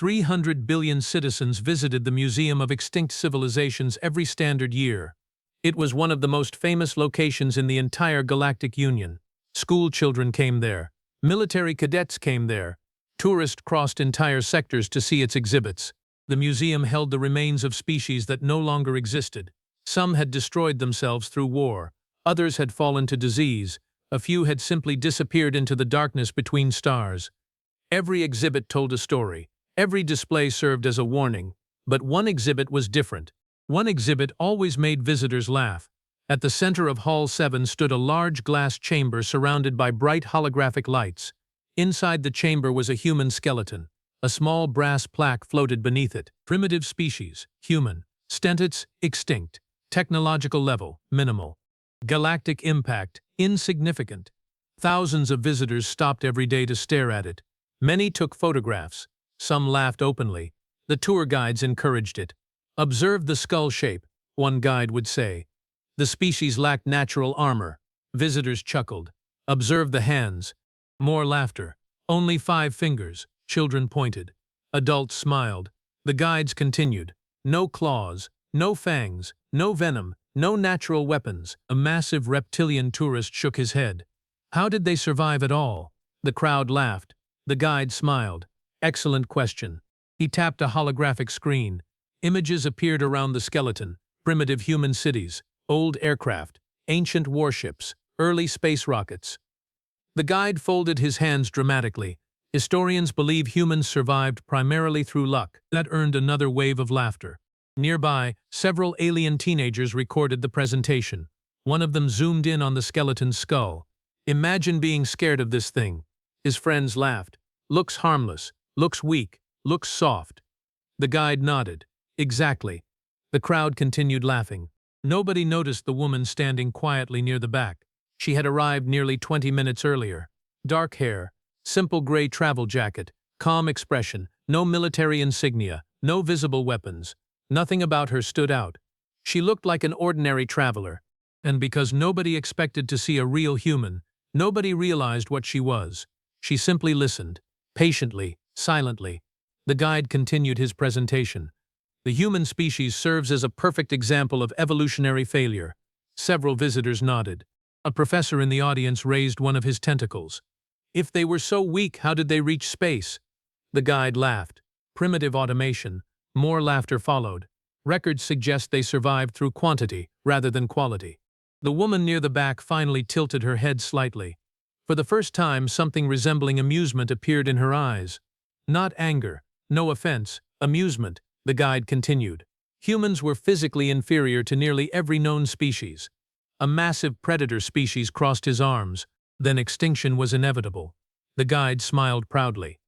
300 billion citizens visited the Museum of Extinct Civilizations every standard year. It was one of the most famous locations in the entire Galactic Union. School children came there. Military cadets came there. Tourists crossed entire sectors to see its exhibits. The museum held the remains of species that no longer existed. Some had destroyed themselves through war. Others had fallen to disease. A few had simply disappeared into the darkness between stars. Every exhibit told a story. Every display served as a warning. But one exhibit was different. One exhibit always made visitors laugh. At the center of Hall 7 stood a large glass chamber surrounded by bright holographic lights. Inside the chamber was a human skeleton. A small brass plaque floated beneath it. Primitive species, human. Status, extinct. Technological level, minimal. Galactic impact, insignificant. Thousands of visitors stopped every day to stare at it. Many took photographs. Some laughed openly. The tour guides encouraged it. "Observe the skull shape," one guide would say. The species lacked natural armor. Visitors chuckled. "Observe the hands." More laughter. "Only 5 fingers." Children pointed. Adults smiled. The guides continued. "No claws, no fangs, no venom, no natural weapons." A massive reptilian tourist shook his head. How did they survive at all? The crowd laughed. The guide smiled. "Excellent question." He tapped a holographic screen. Images appeared around the skeleton. Primitive human cities, old aircraft, ancient warships, early space rockets. The guide folded his hands dramatically. Historians believe humans survived primarily through luck. That earned another wave of laughter. Nearby, several alien teenagers recorded the presentation. One of them zoomed in on the skeleton's skull. "Imagine being scared of this thing." His friends laughed. "Looks harmless, looks weak, looks soft." The guide nodded. "Exactly." The crowd continued laughing. Nobody noticed the woman standing quietly near the back. She had arrived nearly 20 minutes earlier. Dark hair, simple gray travel jacket, calm expression, no military insignia, no visible weapons. Nothing about her stood out. She looked like an ordinary traveler. And because nobody expected to see a real human, nobody realized what she was. She simply listened, patiently, silently. The guide continued his presentation. "The human species serves as a perfect example of evolutionary failure." Several visitors nodded. A professor in the audience raised one of his tentacles. "If they were so weak, how did they reach space?" The guide laughed. "Primitive automation." More laughter followed. "Records suggest they survived through quantity rather than quality." The woman near the back finally tilted her head slightly. For the first time, something resembling amusement appeared in her eyes. Not anger, no offense, amusement. The guide continued. Humans were physically inferior to nearly every known species. A massive predator species crossed his arms. Then extinction was inevitable. The guide smiled proudly.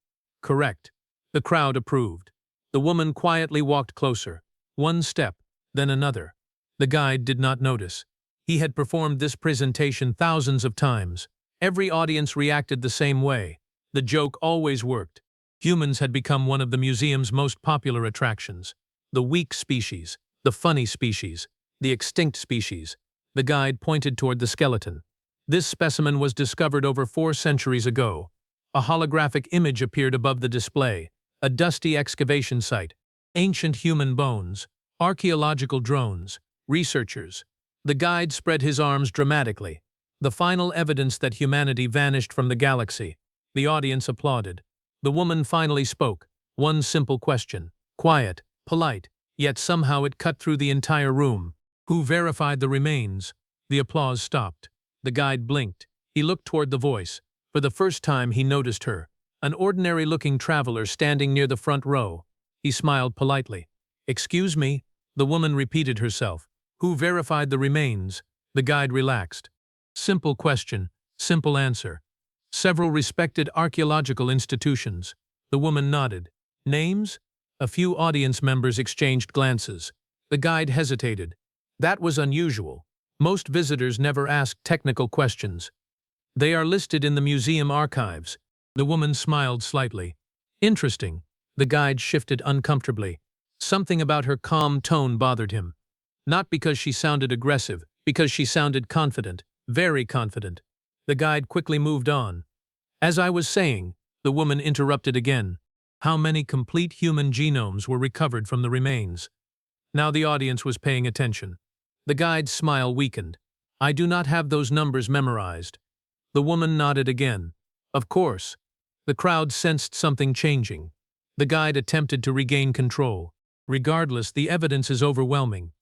"Correct." The crowd approved. The woman quietly walked closer. One step, then another. The guide did not notice. He had performed this presentation thousands of times. Every audience reacted the same way. The joke always worked. Humans had become one of the museum's most popular attractions. The weak species, the funny species, the extinct species. The guide pointed toward the skeleton. This specimen was discovered over 4 centuries ago. A holographic image appeared above the display. A dusty excavation site. Ancient human bones. Archaeological drones. Researchers. The guide spread his arms dramatically. The final evidence that humanity vanished from the galaxy. The audience applauded. The woman finally spoke. One simple question. Quiet, polite, yet somehow it cut through the entire room. "Who verified the remains?" The applause stopped. The guide blinked. He looked toward the voice. For the first time he noticed her. An ordinary-looking traveler standing near the front row. He smiled politely. "Excuse me?" The woman repeated herself. "Who verified the remains?" The guide relaxed. Simple question, simple answer. "Several respected archaeological institutions." The woman nodded. "Names?" A few audience members exchanged glances. The guide hesitated. That was unusual. Most visitors never asked technical questions. "They are listed in the museum archives." The woman smiled slightly. "Interesting." The guide shifted uncomfortably. Something about her calm tone bothered him. Not because she sounded aggressive, because she sounded confident, very confident. The guide quickly moved on. "As I was saying," the woman interrupted again. How many complete human genomes were recovered from the remains? Now the audience was paying attention. The guide's smile weakened. I do not have those numbers memorized. The woman nodded again. Of course. The crowd sensed something changing. The guide attempted to regain control. Regardless, the evidence is overwhelming.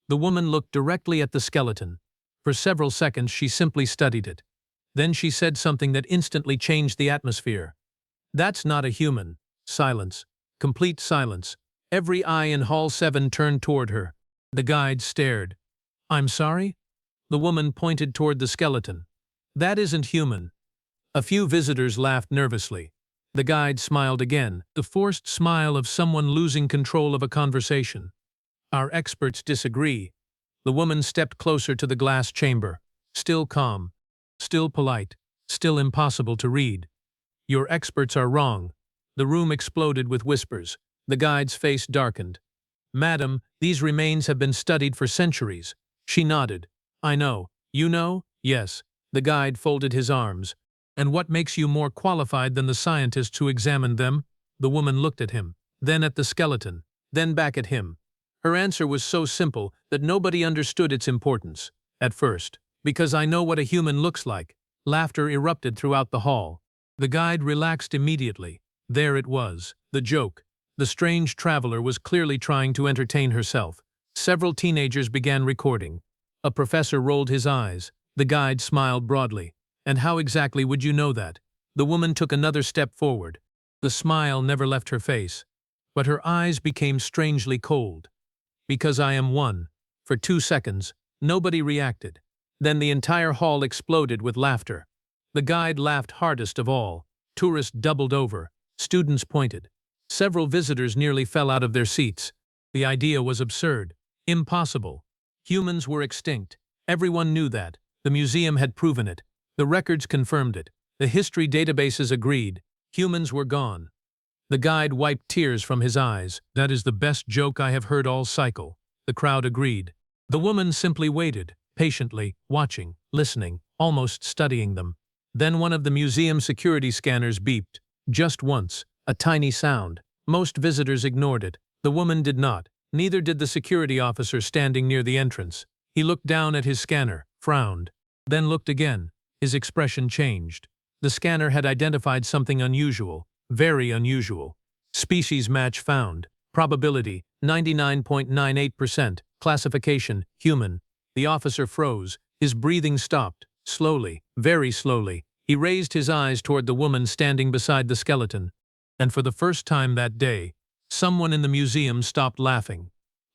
The woman looked directly at the skeleton. For several seconds she simply studied it. Then she said something that instantly changed the atmosphere. That's not a human. Silence. Complete silence. Every eye in Hall 7 turned toward her. The guide stared. I'm sorry? The woman pointed toward the skeleton. That isn't human. A few visitors laughed nervously. The guide smiled again, the forced smile of someone losing control of a conversation. Our experts disagree. The woman stepped closer to the glass chamber. Still calm. Still polite. Still impossible to read. Your experts are wrong. The room exploded with whispers. The guide's face darkened. Madam, these remains have been studied for centuries. She nodded. I know. You know? Yes. The guide folded his arms. And what makes you more qualified than the scientists who examined them? The woman looked at him, then at the skeleton, then back at him. Her answer was so simple that nobody understood its importance. At first, because I know what a human looks like. Laughter erupted throughout the hall. The guide relaxed immediately. There it was, the joke. The strange traveler was clearly trying to entertain herself. Several teenagers began recording. A professor rolled his eyes. The guide smiled broadly. And how exactly would you know that? The woman took another step forward. The smile never left her face. But her eyes became strangely cold. Because I am one. For 2 seconds, nobody reacted. Then the entire hall exploded with laughter. The guide laughed hardest of all. Tourists doubled over. Students pointed. Several visitors nearly fell out of their seats. The idea was absurd. Impossible. Humans were extinct. Everyone knew that. The museum had proven it. The records confirmed it. The history databases agreed. Humans were gone. The guide wiped tears from his eyes. That is the best joke I have heard all cycle. The crowd agreed. The woman simply waited, patiently, watching, listening, almost studying them. Then one of the museum security scanners beeped. Just once. A tiny sound. Most visitors ignored it. The woman did not. Neither did the security officer standing near the entrance. He looked down at his scanner, frowned. Then looked again. His expression changed. The scanner had identified something unusual, very unusual. Species match found. Probability, 99.98%. Classification, human. The officer froze. His breathing stopped. Slowly, very slowly. He raised his eyes toward the woman standing beside the skeleton. And for the first time that day, someone in the museum stopped laughing.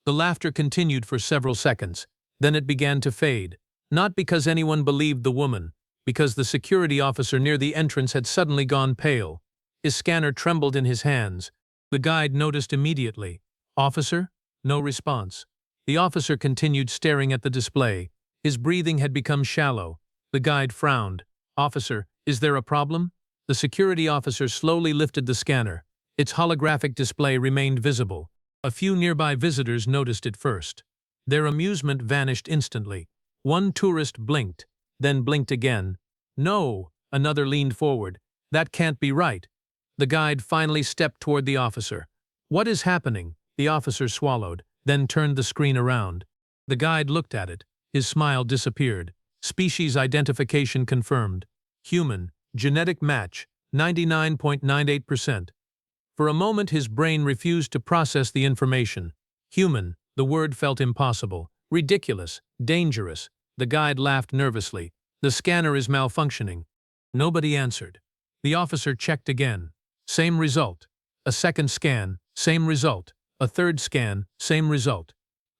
The laughter continued for several seconds. Then it began to fade. Not because anyone believed the woman. Because the security officer near the entrance had suddenly gone pale. His scanner trembled in his hands. The guide noticed immediately. Officer? No response. The officer continued staring at the display. His breathing had become shallow. The guide frowned. Officer, is there a problem? The security officer slowly lifted the scanner. Its holographic display remained visible. A few nearby visitors noticed it first. Their amusement vanished instantly. One tourist blinked. Then blinked again. No, another leaned forward. That can't be right. The guide finally stepped toward the officer. What is happening? The officer swallowed, then turned the screen around. The guide looked at it. His smile disappeared. Species identification confirmed. Human, genetic match, 99.98%. For a moment his brain refused to process the information. Human, the word felt impossible, ridiculous, dangerous. The guide laughed nervously. The scanner is malfunctioning. Nobody answered. The officer checked again. Same result. A second scan, same result. A third scan, same result.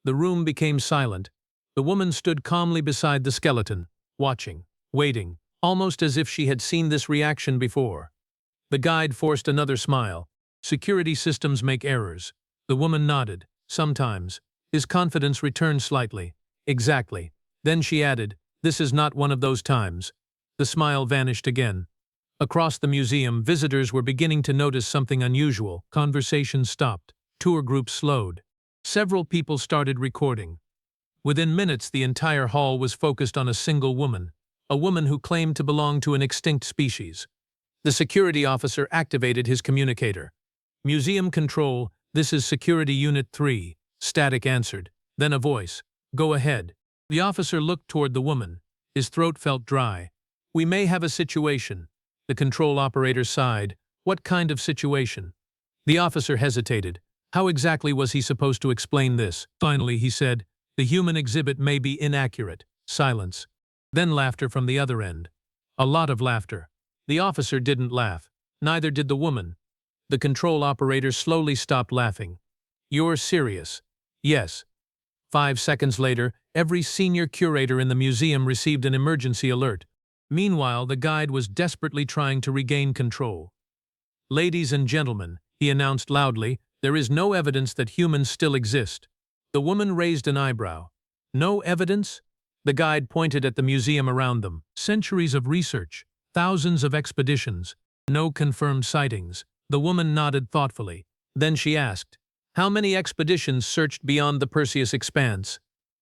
The room became silent. The woman stood calmly beside the skeleton, watching, waiting, almost as if she had seen this reaction before. The guide forced another smile. Security systems make errors. The woman nodded. Sometimes. His confidence returned slightly. Exactly. Then she added, this is not one of those times. The smile vanished again. Across the museum, visitors were beginning to notice something unusual. Conversations stopped. Tour groups slowed. Several people started recording. Within minutes, the entire hall was focused on a single woman. A woman who claimed to belong to an extinct species. The security officer activated his communicator. Museum Control, this is Security Unit 3, Static answered. Then a voice. Go ahead. The officer looked toward the woman. His throat felt dry. We may have a situation. The control operator sighed. What kind of situation? The officer hesitated. How exactly was he supposed to explain this? Finally, he said, the human exhibit may be inaccurate. Silence. Then laughter from the other end. A lot of laughter. The officer didn't laugh. Neither did the woman. The control operator slowly stopped laughing. You're serious? Yes. 5 seconds later, every senior curator in the museum received an emergency alert. Meanwhile, the guide was desperately trying to regain control. Ladies and gentlemen, he announced loudly, there is no evidence that humans still exist. The woman raised an eyebrow. No evidence? The guide pointed at the museum around them. Centuries of research, thousands of expeditions, no confirmed sightings. The woman nodded thoughtfully. Then she asked, how many expeditions searched beyond the Perseus Expanse?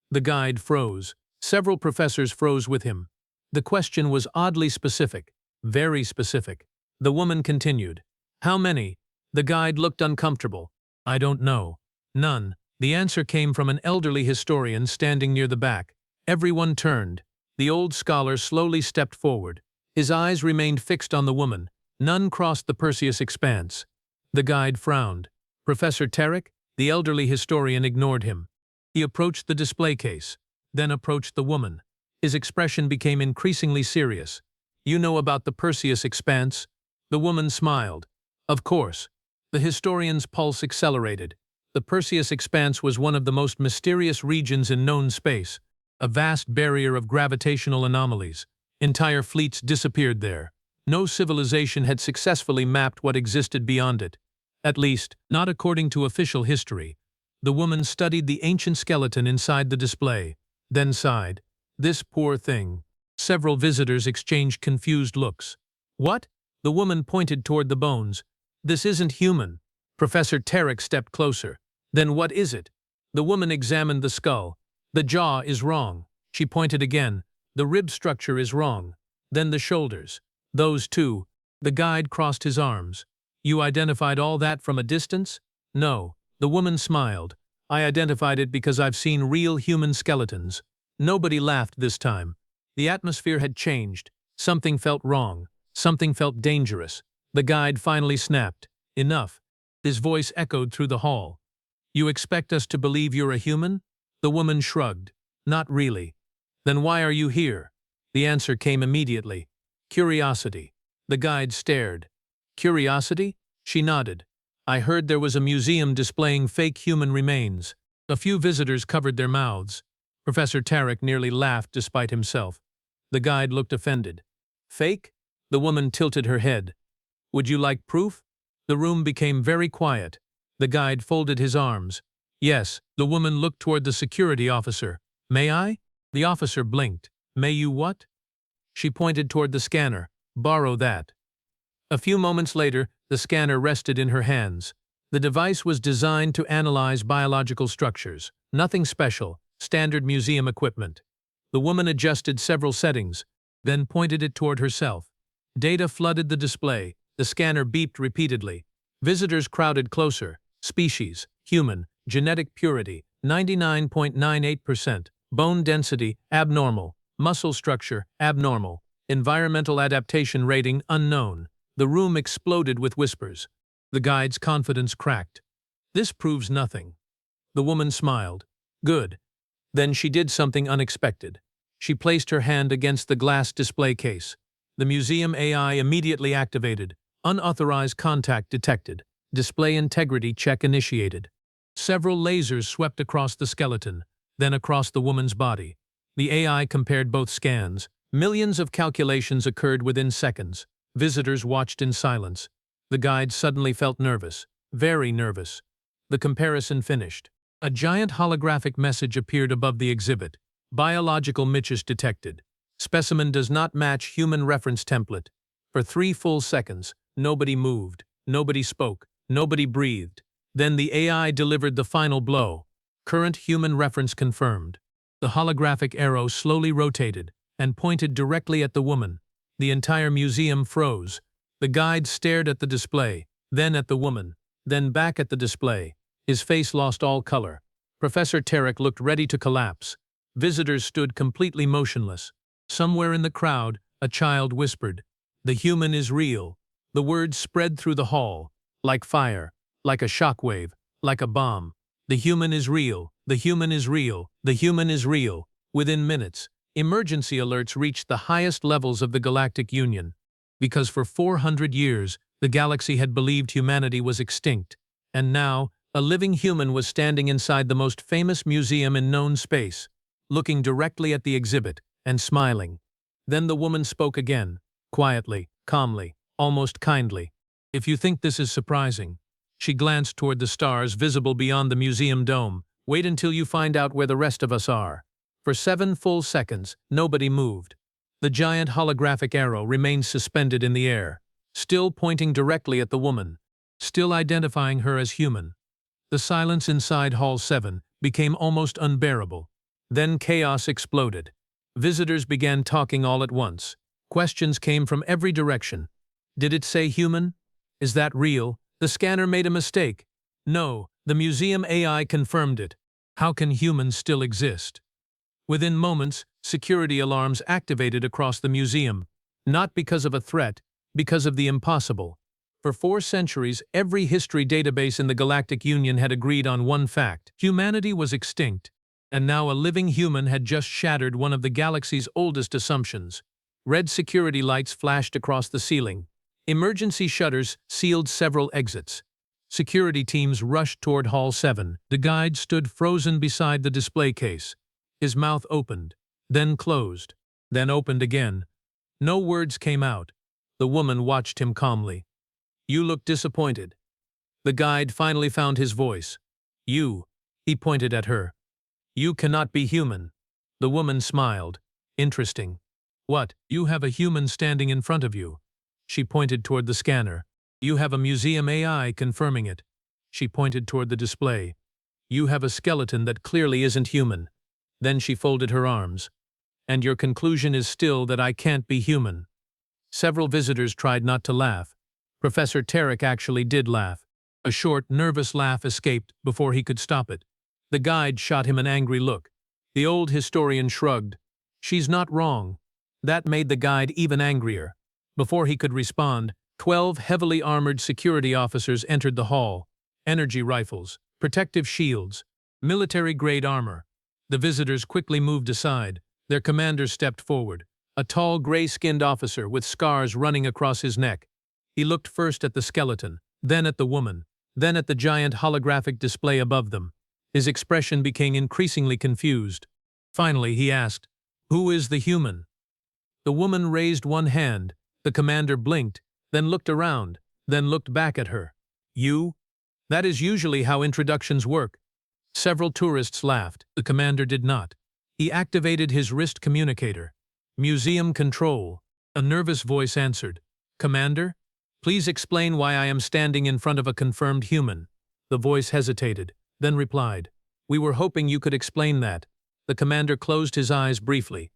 The guide froze. Several professors froze with him. The question was oddly specific, very specific. The woman continued. How many? The guide looked uncomfortable. I don't know. None. The answer came from an elderly historian standing near the back. Everyone turned. The old scholar slowly stepped forward. His eyes remained fixed on the woman. None crossed the Perseus Expanse. The guide frowned. Professor Tarek, the elderly historian, ignored him. He approached the display case, then approached the woman. His expression became increasingly serious. You know about the Perseus Expanse? The woman smiled. Of course. The historian's pulse accelerated. The Perseus Expanse was one of the most mysterious regions in known space, a vast barrier of gravitational anomalies. Entire fleets disappeared there. No civilization had successfully mapped what existed beyond it. At least, not according to official history. The woman studied the ancient skeleton inside the display, then sighed. This poor thing. Several visitors exchanged confused looks. What? The woman pointed toward the bones. This isn't human. Professor Tarek stepped closer. Then what is it? The woman examined the skull. The jaw is wrong. She pointed again. The rib structure is wrong. Then the shoulders. Those too. The guide crossed his arms. You identified all that from a distance? No. The woman smiled. I identified it because I've seen real human skeletons. Nobody laughed this time. The atmosphere had changed. Something felt wrong. Something felt dangerous. The guide finally snapped. Enough. His voice echoed through the hall. You expect us to believe you're a human? The woman shrugged. Not really. Then why are you here? The answer came immediately. Curiosity. The guide stared. Curiosity? She nodded. I heard there was a museum displaying fake human remains. A few visitors covered their mouths. Professor Tarek nearly laughed despite himself. The guide looked offended. Fake? The woman tilted her head. Would you like proof? The room became very quiet. The guide folded his arms. Yes, the woman looked toward the security officer. May I? The officer blinked. May you what? She pointed toward the scanner. Borrow that. A few moments later, the scanner rested in her hands. The device was designed to analyze biological structures. Nothing special, standard museum equipment. The woman adjusted several settings, then pointed it toward herself. Data flooded the display. The scanner beeped repeatedly. Visitors crowded closer. Species, human, genetic purity, 99.98%. Bone density, abnormal. Muscle structure, abnormal. Environmental adaptation rating, unknown. The room exploded with whispers. The guide's confidence cracked. This proves nothing. The woman smiled. Good. Then she did something unexpected. She placed her hand against the glass display case. The museum AI immediately activated. Unauthorized contact detected. Display integrity check initiated. Several lasers swept across the skeleton, then across the woman's body. The AI compared both scans. Millions of calculations occurred within seconds. Visitors watched in silence. The guide suddenly felt nervous. Very nervous. The comparison finished. A giant holographic message appeared above the exhibit. Biological niches detected. Specimen does not match human reference template. For 3 full seconds, nobody moved, nobody spoke, nobody breathed. Then the AI delivered the final blow. Current human reference confirmed. The holographic arrow slowly rotated and pointed directly at the woman. The entire museum froze. The guide stared at the display, then at the woman. then back at the display. His face lost all color. Professor Tarek looked ready to collapse. Visitors stood completely motionless. Somewhere in the crowd, a child whispered, "The human is real." The words spread through the hall, like fire, like a shockwave, like a bomb. The human is real, the human is real, the human is real. Within minutes, emergency alerts reached the highest levels of the Galactic Union. Because for 400 years, the galaxy had believed humanity was extinct. And now, a living human was standing inside the most famous museum in known space, looking directly at the exhibit and smiling. Then the woman spoke again, quietly, calmly, almost kindly. "If you think this is surprising," she glanced toward the stars visible beyond the museum dome, "wait until you find out where the rest of us are." For 7 full seconds, nobody moved. The giant holographic arrow remained suspended in the air, still pointing directly at the woman, still identifying her as human. The silence inside Hall 7 became almost unbearable. Then chaos exploded. Visitors began talking all at once. Questions came from every direction. Did it say human? Is that real? The scanner made a mistake. No, the museum AI confirmed it. How can humans still exist? Within moments, security alarms activated across the museum. Not because of a threat, because of the impossible. For 4 centuries, every history database in the Galactic Union had agreed on one fact: humanity was extinct. And now a living human had just shattered one of the galaxy's oldest assumptions. Red security lights flashed across the ceiling. Emergency shutters sealed several exits. Security teams rushed toward Hall 7. The guide stood frozen beside the display case. His mouth opened, then closed, then opened again. No words came out. The woman watched him calmly. "You look disappointed." The guide finally found his voice. "You," he pointed at her. "You cannot be human." The woman smiled. "Interesting." "What? You have a human standing in front of you." She pointed toward the scanner. "You have a museum AI confirming it." She pointed toward the display. "You have a skeleton that clearly isn't human." Then she folded her arms. "And your conclusion is still that I can't be human." Several visitors tried not to laugh. Professor Tarek actually did laugh. A short, nervous laugh escaped before he could stop it. The guide shot him an angry look. The old historian shrugged. "She's not wrong." That made the guide even angrier. Before he could respond, 12 heavily armored security officers entered the hall. Energy rifles, protective shields, military-grade armor. The visitors quickly moved aside. Their commander stepped forward, a tall, gray-skinned officer with scars running across his neck. He looked first at the skeleton, then at the woman, then at the giant holographic display above them. His expression became increasingly confused. Finally, he asked, "Who is the human?" The woman raised one hand. The commander blinked, then looked around, then looked back at her. "You?" That is usually how introductions work. Several tourists laughed. The commander did not. He activated his wrist communicator. "Museum control." A nervous voice answered. "Commander? Please explain why I am standing in front of a confirmed human." The voice hesitated, then replied, "We were hoping you could explain that." The commander closed his eyes briefly.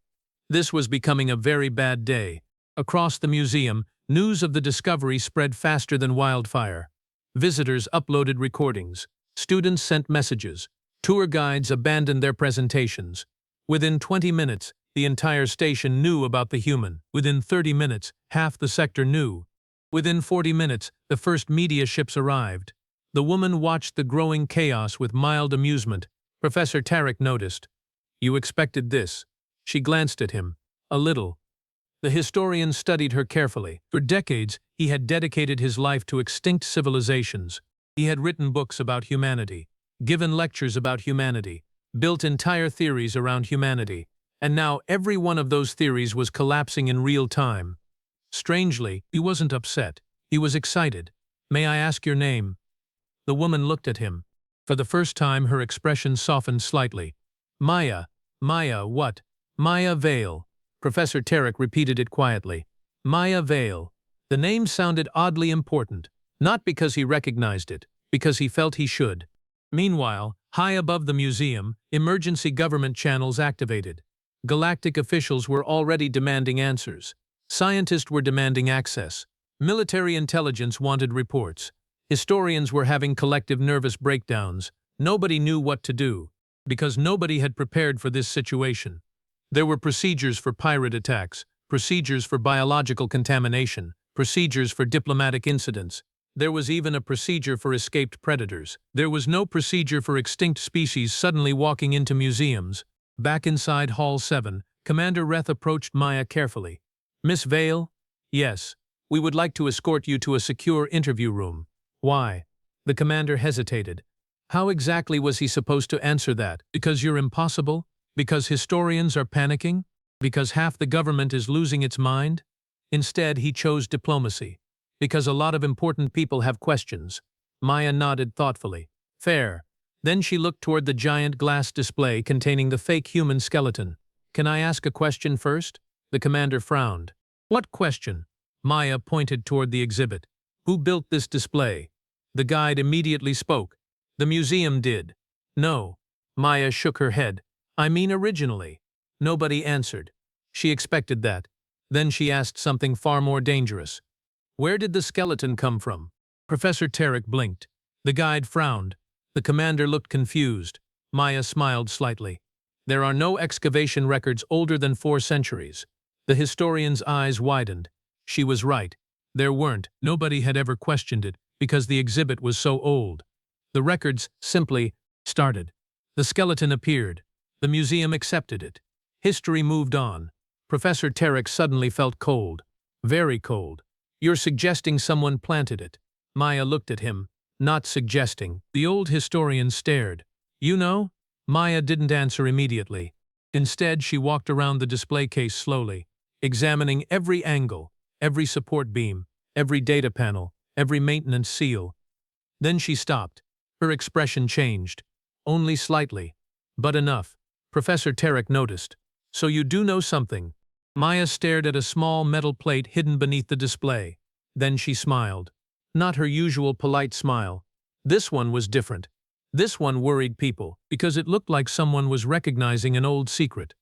This was becoming a very bad day. Across the museum, news of the discovery spread faster than wildfire. Visitors uploaded recordings. Students sent messages. Tour guides abandoned their presentations. Within 20 minutes, the entire station knew about the human. Within 30 minutes, half the sector knew. Within 40 minutes, the first media ships arrived. The woman watched the growing chaos with mild amusement. Professor Tarek noticed. "You expected this." She glanced at him. "A little." The historian studied her carefully. For decades, he had dedicated his life to extinct civilizations. He had written books about humanity, given lectures about humanity, built entire theories around humanity, and now every one of those theories was collapsing in real time. Strangely, he wasn't upset. He was excited. "May I ask your name?" The woman looked at him. For the first time, her expression softened slightly. "Maya. Maya what?" "Maya Vale." Professor Tarek repeated it quietly. "Maya Vale." The name sounded oddly important, not because he recognized it, because he felt he should. Meanwhile, high above the museum, emergency government channels activated. Galactic officials were already demanding answers. Scientists were demanding access. Military intelligence wanted reports. Historians were having collective nervous breakdowns. Nobody knew what to do, because nobody had prepared for this situation. There were procedures for pirate attacks, procedures for biological contamination, procedures for diplomatic incidents. There was even a procedure for escaped predators. There was no procedure for extinct species suddenly walking into museums. Back inside Hall 7, Commander Reth approached Maya carefully. "Miss Vale?" "Yes. We would like to escort you to a secure interview room." "Why?" The commander hesitated. How exactly was he supposed to answer that? Because you're impossible? Because historians are panicking? Because half the government is losing its mind? Instead, he chose diplomacy. Because a lot of important people have questions. Maya nodded thoughtfully. "Fair." Then she looked toward the giant glass display containing the fake human skeleton. "Can I ask a question first?" The commander frowned. "What question?" Maya pointed toward the exhibit. "Who built this display?" The guide immediately spoke. "The museum did." "No." Maya shook her head. "I mean originally." Nobody answered. She expected that. Then she asked something far more dangerous. "Where did the skeleton come from?" Professor Tarek blinked. The guide frowned. The commander looked confused. Maya smiled slightly. "There are no excavation records older than 4 centuries. The historian's eyes widened. She was right. There weren't. Nobody had ever questioned it, because the exhibit was so old. The records simply started. The skeleton appeared. The museum accepted it. History moved on. Professor Tarek suddenly felt cold. Very cold. "You're suggesting someone planted it." Maya looked at him. "Not suggesting." The old historian stared. "You know?" Maya didn't answer immediately. Instead, she walked around the display case slowly, examining every angle, every support beam, every data panel, every maintenance seal. Then she stopped. Her expression changed. Only slightly. But enough. Professor Tarek noticed. "So you do know something." Maya stared at a small metal plate hidden beneath the display. Then she smiled. Not her usual polite smile. This one was different. This one worried people, because it looked like someone was recognizing an old secret.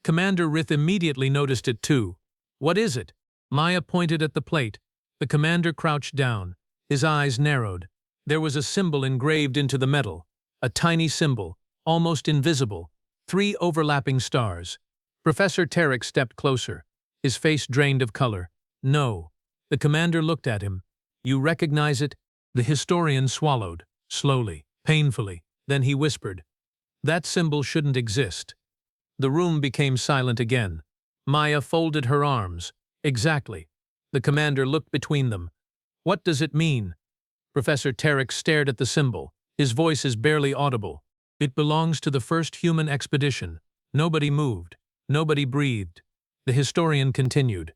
Commander Rith immediately noticed it too. "What is it?" Maya pointed at the plate. The commander crouched down. His eyes narrowed. There was a symbol engraved into the metal. A tiny symbol, almost invisible. 3 overlapping stars. Professor Tarek stepped closer. His face drained of color. "No." The commander looked at him. "You recognize it?" The historian swallowed, slowly, painfully. Then he whispered, "That symbol shouldn't exist." The room became silent again. Maya folded her arms. "Exactly." The commander looked between them. "What does it mean?" Professor Tarek stared at the symbol. His voice is barely audible. "It belongs to the first human expedition." Nobody moved. Nobody breathed. The historian continued.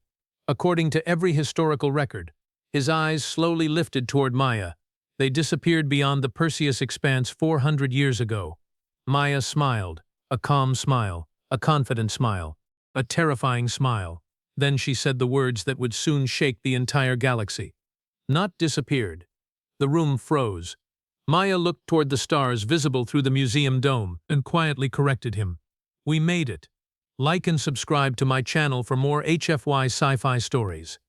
"According to every historical record." His eyes slowly lifted toward Maya. "They disappeared beyond the Perseus Expanse 400 years ago." Maya smiled. A calm smile. A confident smile. A terrifying smile. Then she said the words that would soon shake the entire galaxy. "Not disappeared." The room froze. Maya looked toward the stars visible through the museum dome and quietly corrected him. "We made it." Like and subscribe to my channel for more HFY sci-fi stories.